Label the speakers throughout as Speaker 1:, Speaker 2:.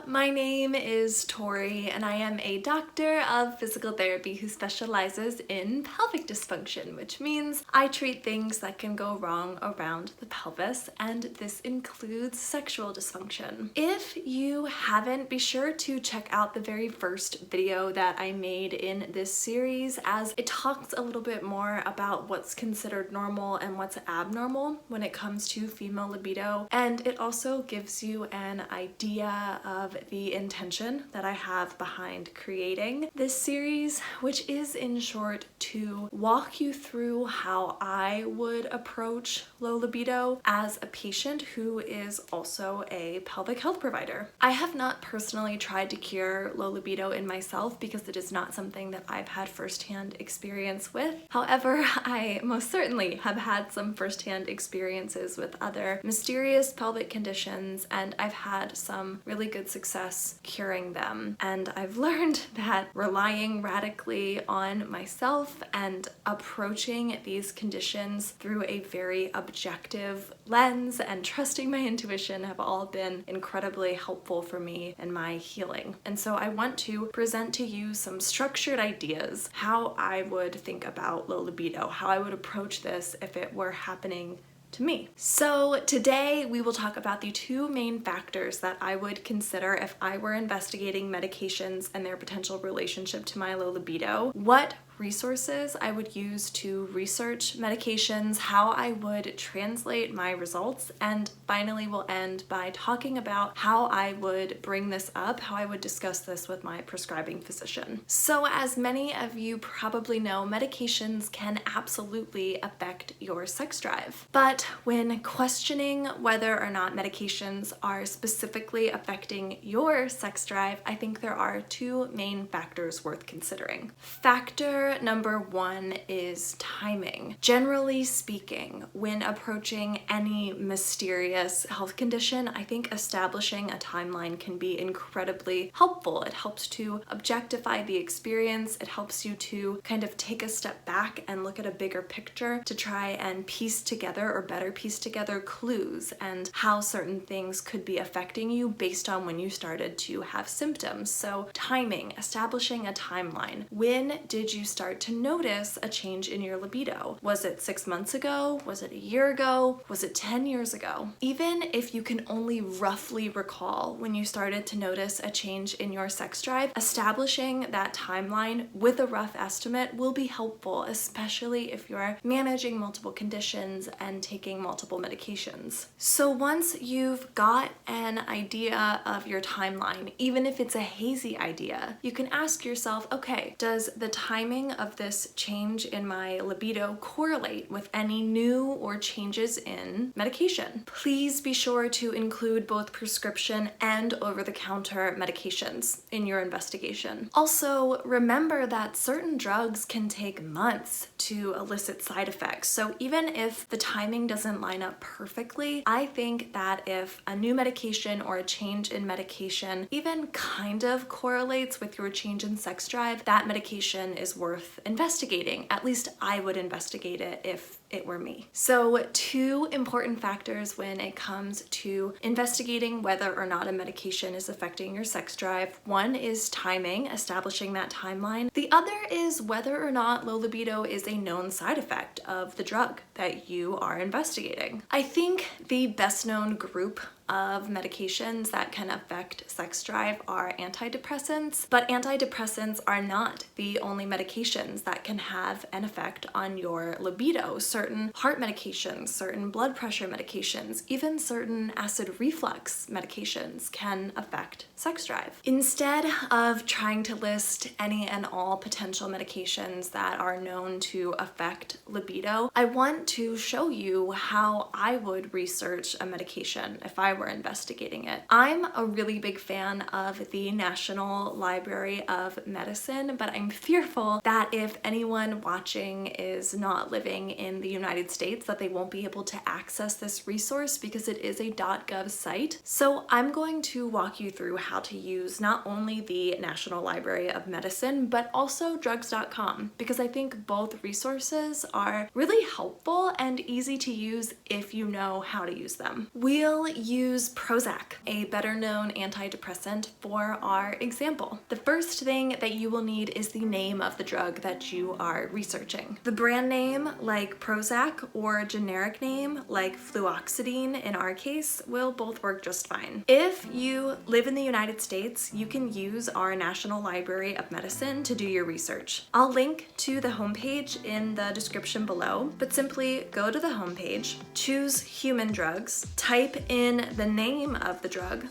Speaker 1: my name is Tori and I am a doctor of physical therapy who specializes in pelvic dysfunction, which means I treat things that can go wrong around the pelvis, and this includes sexual dysfunction. If you haven't, be sure to check out the very first video that I made in this series, as it talks a little bit more about what's considered normal and what's abnormal when it comes to female libido, and it also gives you an idea of the intention that I have behind creating this series, which is in short to walk you through how I would approach low libido as a patient who is also a pelvic health provider. I have not personally tried to cure low libido in myself because it is not something that I've had firsthand experience with. However, I most certainly have had some firsthand experiences with other mysterious pelvic conditions, and I've had some really good success curing them. And I've learned that relying radically on myself and approaching these conditions through a very objective lens and trusting my intuition have all been incredibly helpful for me in my healing. And so I want to present to you some structured ideas how I would think about low libido, how I would approach this if it were happening to me. So today we will talk about the two main factors that I would consider if I were investigating medications and their potential relationship to my low libido, what resources I would use to research medications, how I would translate my results, and finally we'll end by talking about how I would bring this up, how I would discuss this with my prescribing physician. So as many of you probably know, medications can absolutely affect your sex drive. But when questioning whether or not medications are specifically affecting your sex drive, I think there are two main factors worth considering. Factor number one is timing. Generally speaking, when approaching any mysterious health condition, I think establishing a timeline can be incredibly helpful. It helps to objectify the experience. It helps you to kind of take a step back and look at a bigger picture to try and piece together, or better piece together, clues and how certain things could be affecting you based on when you started to have symptoms. So timing, establishing a timeline. When did you start to notice a change in your libido? Was it 6 months ago? Was it a year ago? Was it 10 years ago? Even if you can only roughly recall when you started to notice a change in your sex drive, establishing that timeline with a rough estimate will be helpful, especially if you're managing multiple conditions and taking multiple medications. So once you've got an idea of your timeline, even if it's a hazy idea, you can ask yourself, okay, does the timing of this change in my libido correlate with any new or changes in medication? Please be sure to include both prescription and over-the-counter medications in your investigation. Also, remember that certain drugs can take months to elicit side effects. So even if the timing doesn't line up perfectly, I think that if a new medication or a change in medication even kind of correlates with your change in sex drive, that medication is worth investigating. At least I would investigate it if it were me. So two important factors when it comes to investigating whether or not a medication is affecting your sex drive. One is timing, establishing that timeline. The other is whether or not low libido is a known side effect of the drug that you are investigating. I think the best known group of medications that can affect sex drive are antidepressants, but antidepressants are not the only medications that can have an effect on your libido. Certain heart medications, certain blood pressure medications, even certain acid reflux medications can affect sex drive. Instead of trying to list any and all potential medications that are known to affect libido, I want to show you how I would research a medication if I were investigating it. I'm a really big fan of the National Library of Medicine, but I'm fearful that if anyone watching is not living in the United States that they won't be able to access this resource because it is a .gov site. So I'm going to walk you through how to use not only the National Library of Medicine, but also drugs.com, because I think both resources are really helpful and easy to use if you know how to use them. We'll use Prozac, a better known antidepressant, for our example. The first thing that you will need is the name of the drug that you are researching. The brand name, like Prozac, or generic name, like fluoxetine in our case, will both work just fine. If you live in the United States, you can use our National Library of Medicine to do your research. I'll link to the homepage in the description below, but simply go to the homepage, choose human drugs, type in the name of the drug,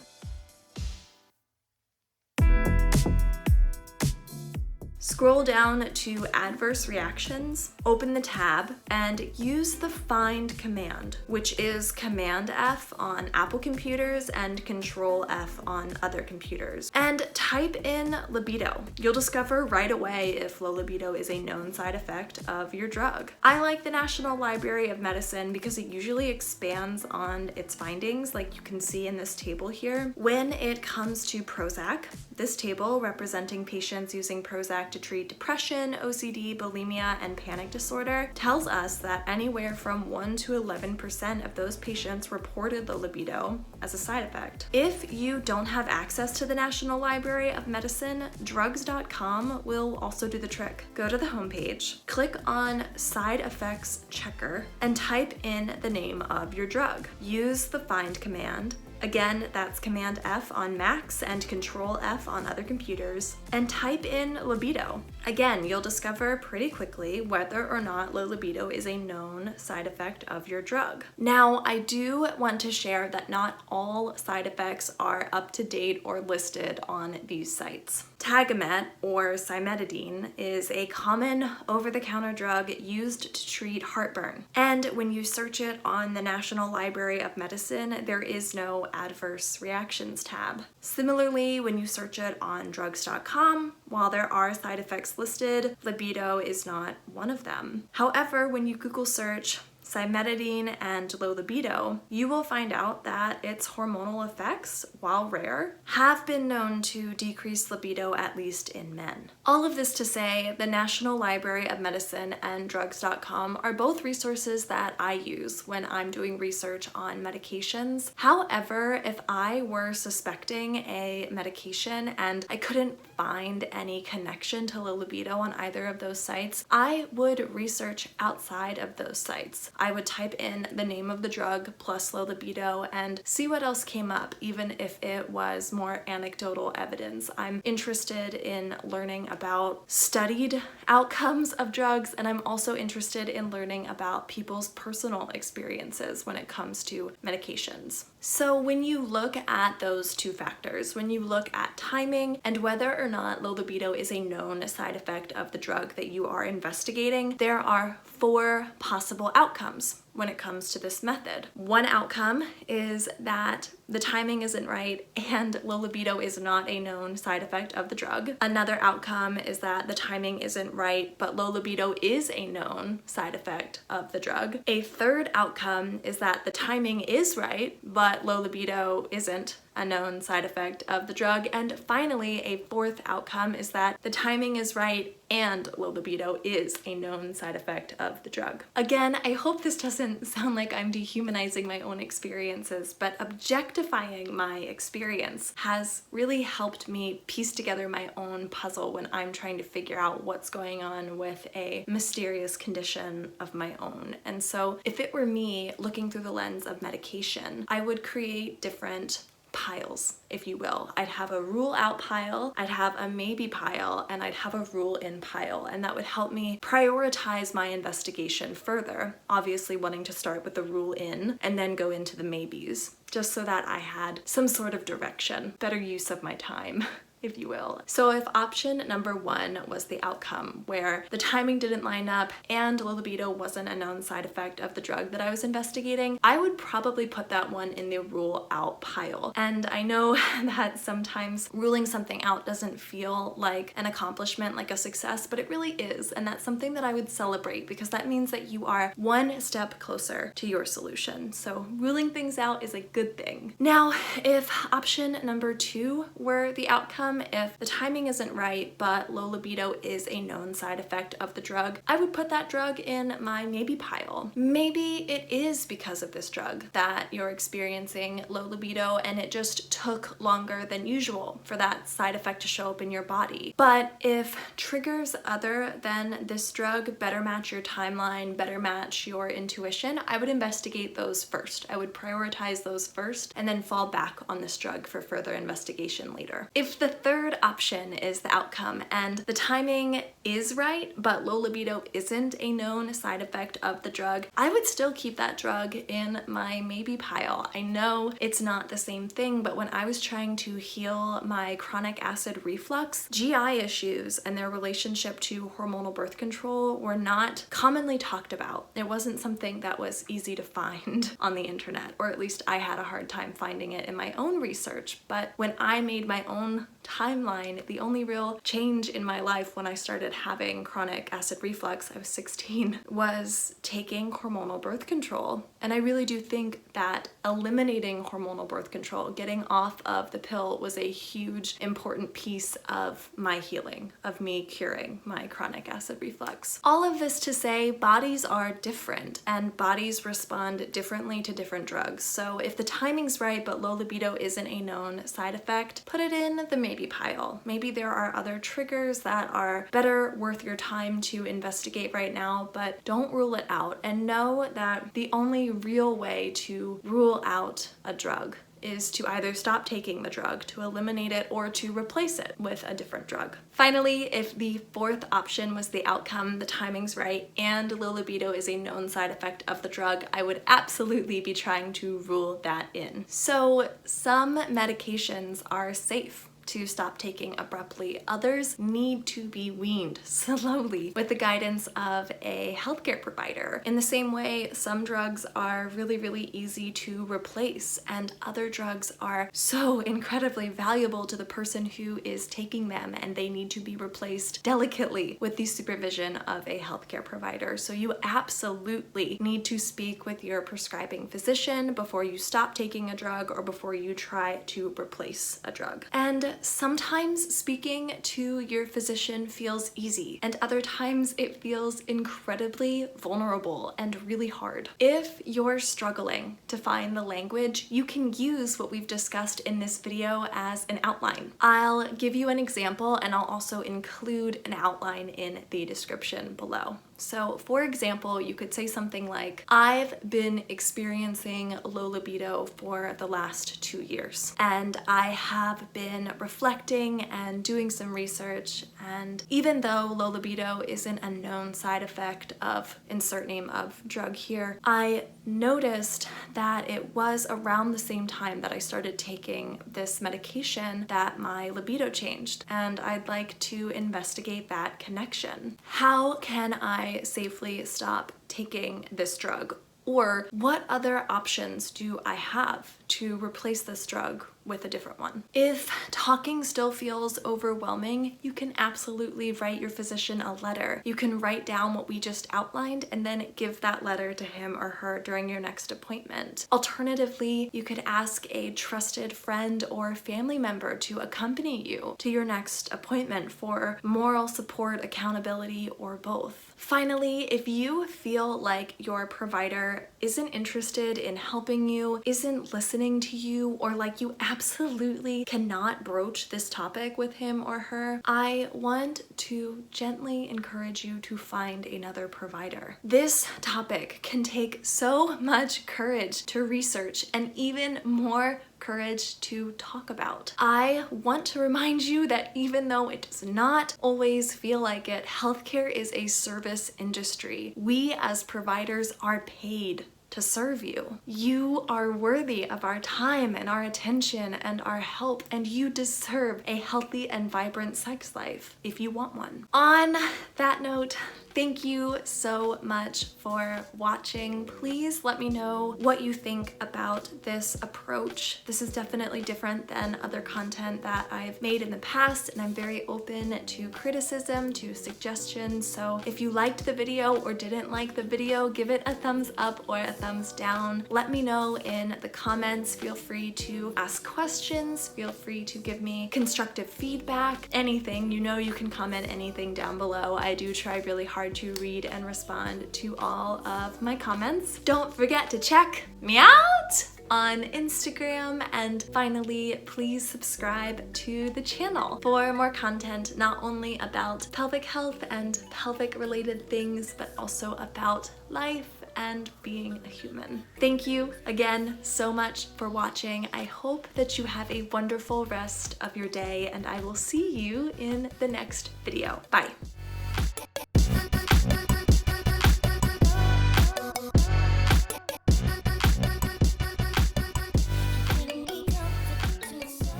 Speaker 1: scroll down to adverse reactions, open the tab, and use the find command, which is Command F on Apple computers and Control F on other computers, and type in libido. You'll discover right away if low libido is a known side effect of your drug. I like the National Library of Medicine because it usually expands on its findings, like you can see in this table here. When it comes to Prozac, this table representing patients using Prozac to treat depression, OCD, bulimia, and panic disorder tells us that anywhere from 1 to 11% of those patients reported low libido as a side effect. If you don't have access to the National Library of Medicine, drugs.com will also do the trick. Go to the homepage, click on Side Effects Checker, and type in the name of your drug. Use the find command. Again, that's Command F on Macs and Control F on other computers, and type in libido. Again, you'll discover pretty quickly whether or not low libido is a known side effect of your drug. Now, I do want to share that not all side effects are up to date or listed on these sites. Tagamet, or cimetidine, is a common over-the-counter drug used to treat heartburn. And when you search it on the National Library of Medicine, there is no adverse reactions tab. Similarly, when you search it on drugs.com, while there are side effects listed, libido is not one of them. However, when you Google search cimetidine and low libido, you will find out that its hormonal effects, while rare, have been known to decrease libido, at least in men. All of this to say, the National Library of Medicine and drugs.com are both resources that I use when I'm doing research on medications. However, if I were suspecting a medication and I couldn't find any connection to low libido on either of those sites, I would research outside of those sites. I would type in the name of the drug plus low libido and see what else came up, even if it was more anecdotal evidence. I'm interested in learning about studied outcomes of drugs, and I'm also interested in learning about people's personal experiences when it comes to medications. So when you look at those two factors, when you look at timing and whether or not low libido is a known side effect of the drug that you are investigating, there are 4 possible outcomes when it comes to this method. One outcome is that the timing isn't right and low libido is not a known side effect of the drug. Another outcome is that the timing isn't right, but low libido is a known side effect of the drug. A third outcome is that the timing is right, but low libido isn't a known side effect of the drug. And finally, a fourth outcome is that the timing is right and low libido is a known side effect of the drug. Again, I hope this doesn't sound like I'm dehumanizing my own experiences, but objectifying my experience has really helped me piece together my own puzzle when I'm trying to figure out what's going on with a mysterious condition of my own. And so if it were me looking through the lens of medication, I would create different piles, if you will. I'd have a rule out pile, I'd have a maybe pile, and I'd have a rule in pile, and that would help me prioritize my investigation further, obviously wanting to start with the rule in and then go into the maybes, just so that I had some sort of direction, better use of my time. if you will. So if option number 1 was the outcome, where the timing didn't line up and low libido wasn't a known side effect of the drug that I was investigating, I would probably put that one in the rule out pile. And I know that sometimes ruling something out doesn't feel like an accomplishment, like a success, but it really is. And that's something that I would celebrate, because that means that you are one step closer to your solution. So ruling things out is a good thing. Now, if option number 2 were the outcome, if the timing isn't right, but low libido is a known side effect of the drug, I would put that drug in my maybe pile. Maybe it is because of this drug that you're experiencing low libido and it just took longer than usual for that side effect to show up in your body. But if triggers other than this drug better match your timeline, better match your intuition, I would investigate those first. I would prioritize those first and then fall back on this drug for further investigation later. If the third option is the outcome and the timing is right, but low libido isn't a known side effect of the drug, I would still keep that drug in my maybe pile. I know it's not the same thing, but when I was trying to heal my chronic acid reflux, GI issues and their relationship to hormonal birth control were not commonly talked about. It wasn't something that was easy to find on the internet, or at least I had a hard time finding it in my own research. But when I made my own timeline, the only real change in my life when I started having chronic acid reflux, I was 16, was taking hormonal birth control. And I really do think that eliminating hormonal birth control, getting off of the pill, was a huge, important piece of my healing, of me curing my chronic acid reflux. All of this to say, bodies are different and bodies respond differently to different drugs. So if the timing's right but low libido isn't a known side effect, put it in the maybe pile. Maybe there are other triggers that are better worth your time to investigate right now, but don't rule it out. And know that the only real way to rule out a drug is to either stop taking the drug, to eliminate it, or to replace it with a different drug. Finally, if the fourth option was the outcome, the timing's right, and low libido is a known side effect of the drug, I would absolutely be trying to rule that in. So some medications are safe to stop taking abruptly. Others need to be weaned slowly with the guidance of a healthcare provider. In the same way, some drugs are really, really easy to replace, and other drugs are so incredibly valuable to the person who is taking them, and they need to be replaced delicately with the supervision of a healthcare provider. So you absolutely need to speak with your prescribing physician before you stop taking a drug or before you try to replace a drug. And sometimes speaking to your physician feels easy, and other times it feels incredibly vulnerable and really hard. If you're struggling to find the language, you can use what we've discussed in this video as an outline. I'll give you an example, and I'll also include an outline in the description below. So for example, you could say something like, I've been experiencing low libido for the last 2 years, and I have been reflecting and doing some research, and even though low libido isn't a known side effect of insert name of drug here, I noticed that it was around the same time that I started taking this medication that my libido changed, and I'd like to investigate that connection. How can I safely stop taking this drug? Or what other options do I have to replace this drug with a different one? If talking still feels overwhelming, you can absolutely write your physician a letter. You can write down what we just outlined and then give that letter to him or her during your next appointment. Alternatively, you could ask a trusted friend or family member to accompany you to your next appointment for moral support, accountability, or both. Finally, if you feel like your provider isn't interested in helping you, isn't listening to you, or like you absolutely cannot broach this topic with him or her, I want to gently encourage you to find another provider. This topic can take so much courage to research and even more courage to talk about. I want to remind you that even though it does not always feel like it, healthcare is a service industry. We as providers are paid to serve you. You are worthy of our time and our attention and our help, and you deserve a healthy and vibrant sex life if you want one. On that note, thank you so much for watching. Please let me know what you think about this approach. This is definitely different than other content that I've made in the past, and I'm very open to criticism, to suggestions. So if you liked the video or didn't like the video, give it a thumbs up or a thumbs down. Let me know in the comments. Feel free to ask questions. Feel free to give me constructive feedback. Anything, you know, you can comment anything down below. I do try really hard to read and respond to all of my comments. Don't forget to check me out on Instagram, and finally, please subscribe to the channel for more content, not only about pelvic health and pelvic related things, but also about life and being a human. Thank you again so much for watching. I hope that you have a wonderful rest of your day, and I will see you in the next video. Bye.